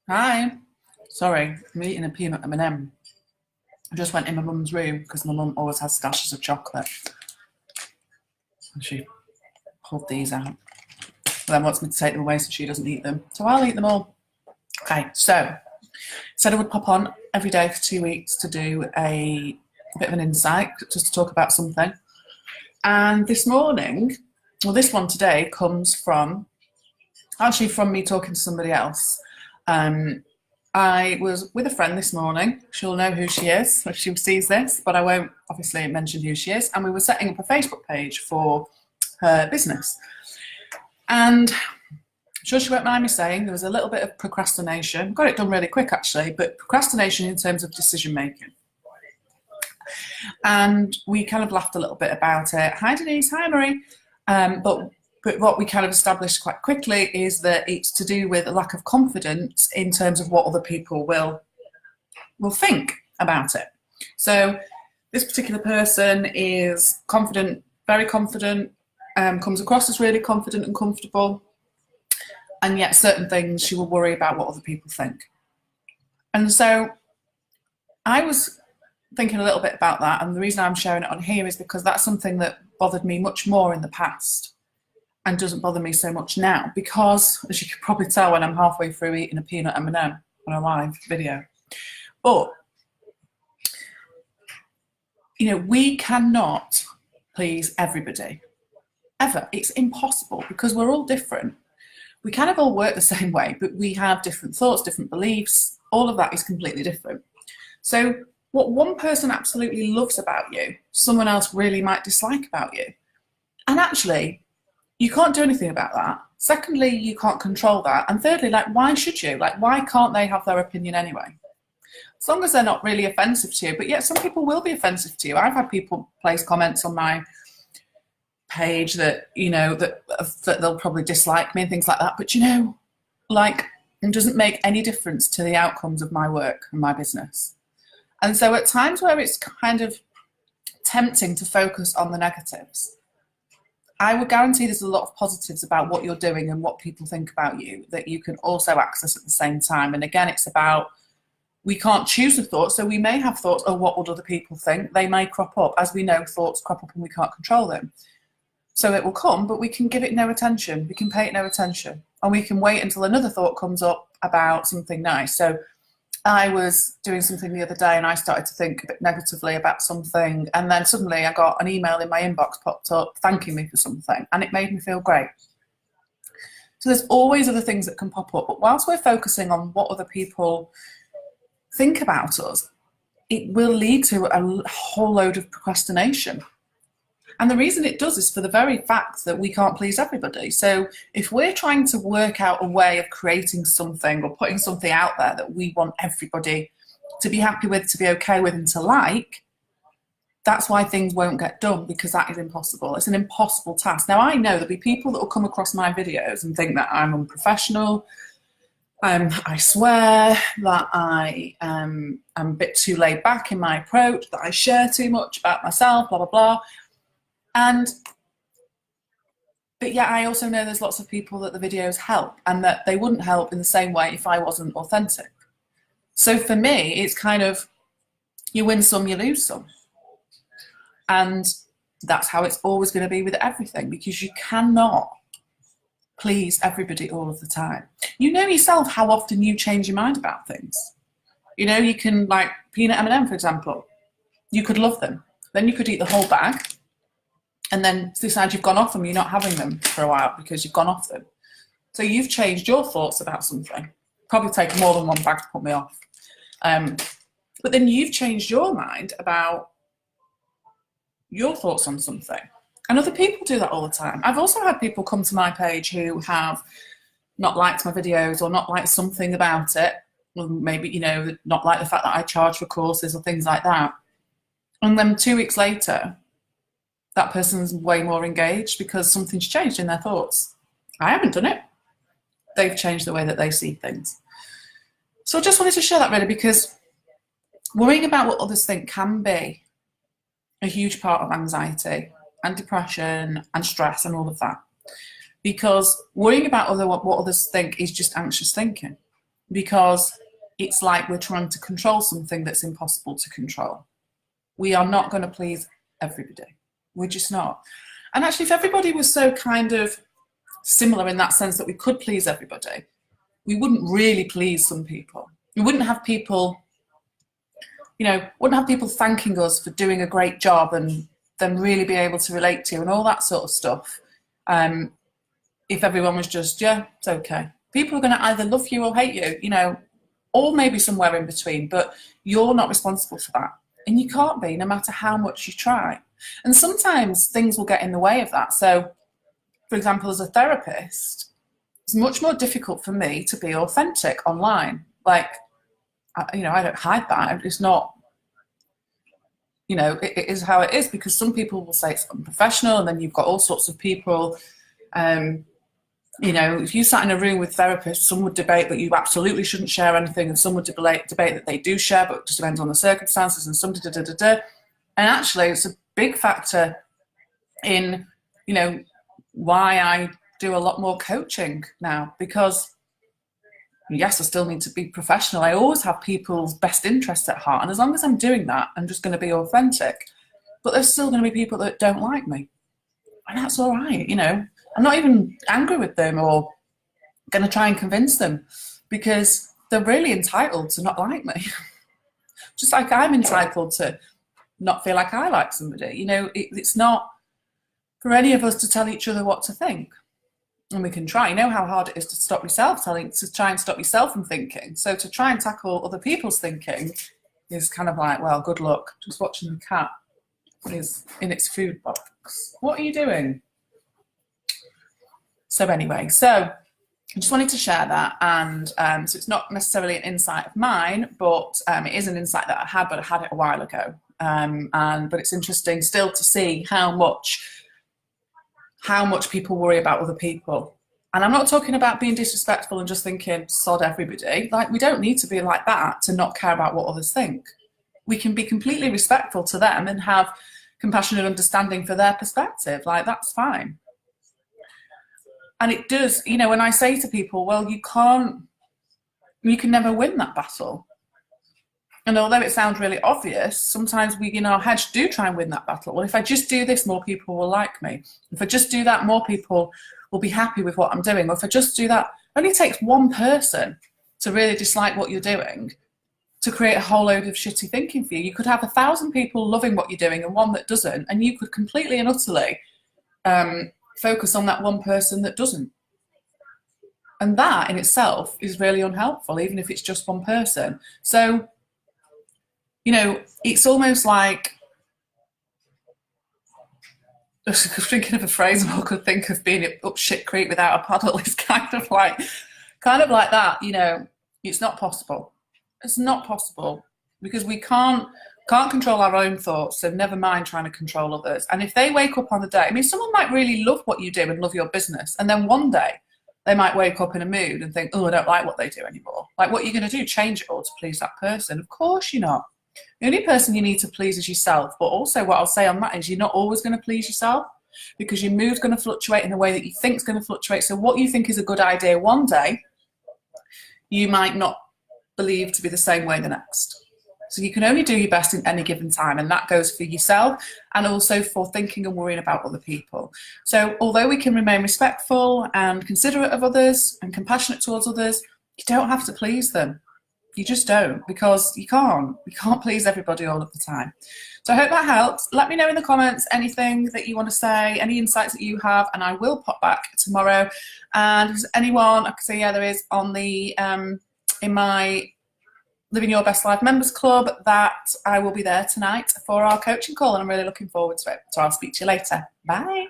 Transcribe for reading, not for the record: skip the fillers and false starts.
Hi. Sorry, I'm eating a peanut M&M. I just went in my mum's room because my mum always has stashes of chocolate. And she pulled these out. And then wants me to take them away so she doesn't eat them. So I'll eat them all. Okay, so said I would pop on every day for 2 weeks to do a bit of an insight, just to talk about something. And this morning, well, this one today comes from me talking to somebody else. I was with a friend this morning. She'll know who she is if she sees this, but I won't obviously mention who she is. And we were setting up a Facebook page for her business. And I'm sure she won't mind me saying there was a little bit of procrastination. Got it done really quick actually, but procrastination in terms of decision making. And we kind of laughed a little bit about it. Hi Denise, hi Marie. But what we kind of established quite quickly is that it's to do with a lack of confidence in terms of what other people will think about it. So this particular person is confident, very confident, comes across as really confident and comfortable, and yet certain things she will worry about what other people think. And so I was thinking a little bit about that, and the reason I'm sharing it on here is because that's something that bothered me much more in the past and doesn't bother me so much now, because as you can probably tell when I'm halfway through eating a peanut M&M on a live video. But we cannot please everybody ever. It's impossible because we're all different. We kind of all work the same way, but we have different thoughts, different beliefs. All of that is completely different. So what one person absolutely loves about you, someone else really might dislike about you. And actually, you can't do anything about that. Secondly, you can't control that. And thirdly, why should you? Why can't they have their opinion anyway? As long as they're not really offensive to you. But yet some people will be offensive to you. I've had people place comments on my page that, that they'll probably dislike me and things like that. But it doesn't make any difference to the outcomes of my work and my business. And so at times where it's kind of tempting to focus on the negatives, I would guarantee there's a lot of positives about what you're doing and what people think about you that you can also access at the same time. And again, it's about, we can't choose the thoughts, so we may have thoughts, oh, what would other people think? They may crop up. As we know, thoughts crop up and we can't control them. So it will come, but we can give it no attention. We can pay it no attention. And we can wait until another thought comes up about something nice. So I was doing something the other day and I started to think a bit negatively about something, and then suddenly I got an email in my inbox popped up thanking me for something, and it made me feel great. So there's always other things that can pop up, but whilst we're focusing on what other people think about us, it will lead to a whole load of procrastination. And the reason it does is for the very fact that we can't please everybody. So if we're trying to work out a way of creating something or putting something out there that we want everybody to be happy with, to be okay with, and to like, that's why things won't get done, because that is impossible. It's an impossible task. Now, I know there'll be people that will come across my videos and think that I'm unprofessional. I swear that I am a bit too laid back in my approach, that I share too much about myself, blah, blah, blah. But yeah, I also know there's lots of people that the videos help, and that they wouldn't help in the same way if I wasn't authentic. So for me, it's kind of, you win some, you lose some. And that's how it's always going to be with everything, because you cannot please everybody all of the time. You know yourself how often you change your mind about things. You can, peanut M&M, for example, you could love them. Then you could eat the whole bag, and then decide you've gone off them, you're not having them for a while because you've gone off them. So you've changed your thoughts about something. Probably take more than one bag to put me off. But then you've changed your mind about your thoughts on something. And other people do that all the time. I've also had people come to my page who have not liked my videos or not liked something about it. Or maybe, not like the fact that I charge for courses or things like that. And then 2 weeks later, that person's way more engaged because something's changed in their thoughts. I haven't done it. They've changed the way that they see things. So I just wanted to share that really, because worrying about what others think can be a huge part of anxiety and depression and stress and all of that. Because worrying about what others think is just anxious thinking. because it's like we're trying to control something that's impossible to control. We are not going to please everybody. We're just not. And actually, if everybody was so kind of similar in that sense that we could please everybody, we wouldn't really please some people. We wouldn't have people, wouldn't have people thanking us for doing a great job and then really be able to relate to and all that sort of stuff. If everyone was just, yeah, it's okay. People are going to either love you or hate you, or maybe somewhere in between, but you're not responsible for that. And you can't be, no matter how much you try. And sometimes things will get in the way of that. So, for example, as a therapist, it's much more difficult for me to be authentic online. Like, I don't hide that. It's not, it is how it is, because some people will say it's unprofessional, and then you've got all sorts of people. If you sat in a room with therapists, some would debate that you absolutely shouldn't share anything, and some would debate that they do share, but it just depends on the circumstances, and some da-da-da-da-da. And actually, it's a big factor in, why I do a lot more coaching now, because yes, I still need to be professional. I always have people's best interests at heart. And as long as I'm doing that, I'm just going to be authentic. But there's still going to be people that don't like me. And that's all right, I'm not even angry with them or going to try and convince them, because they're really entitled to not like me. Just like I'm entitled to not feel like I like somebody. It's not for any of us to tell each other what to think. And we can try. You know how hard it is to try and stop yourself from thinking. So to try and tackle other people's thinking is kind of like, well, good luck. Just watching the cat is in its food box. What are you doing? So anyway, I just wanted to share that. And so it's not necessarily an insight of mine, but it is an insight that I had, but I had it a while ago. But it's interesting still to see how much people worry about other people. And I'm not talking about being disrespectful and just thinking, sod everybody. Like, we don't need to be like that to not care about what others think. We can be completely respectful to them and have compassionate understanding for their perspective. Like, that's fine. And it does, when I say to people, well, you can never win that battle. And although it sounds really obvious, sometimes we in our heads do try and win that battle. Well, if I just do this, more people will like me. If I just do that, more people will be happy with what I'm doing. Or if I just do that, it only takes one person to really dislike what you're doing to create a whole load of shitty thinking for you. You could have 1,000 people loving what you're doing and one that doesn't, and you could completely and utterly focus on that one person that doesn't. And that in itself is really unhelpful, even if it's just one person. So, it's almost like, I was thinking of a phrase I could think of, being up shit creek without a paddle. It's kind of like that, it's not possible. It's not possible, because we can't control our own thoughts, so never mind trying to control others. And if they wake up on the day, someone might really love what you do and love your business, and then one day they might wake up in a mood and think, oh, I don't like what they do anymore. Like, what are you going to do? Change it all to please that person? Of course you're not. The only person you need to please is yourself. But also what I'll say on that is, you're not always going to please yourself, because your mood's going to fluctuate in the way that you think is going to fluctuate. So what you think is a good idea one day, you might not believe to be the same way the next. So you can only do your best in any given time, and that goes for yourself and also for thinking and worrying about other people. So although we can remain respectful and considerate of others and compassionate towards others, you don't have to please them. You just don't, because you can't. You can't please everybody all of the time. So I hope that helps. Let me know in the comments anything that you want to say, any insights that you have, and I will pop back tomorrow. And if there's anyone, I can say, yeah, there is on the in my Living Your Best Life Members Club, that I will be there tonight for our coaching call, and I'm really looking forward to it. So I'll speak to you later. Bye.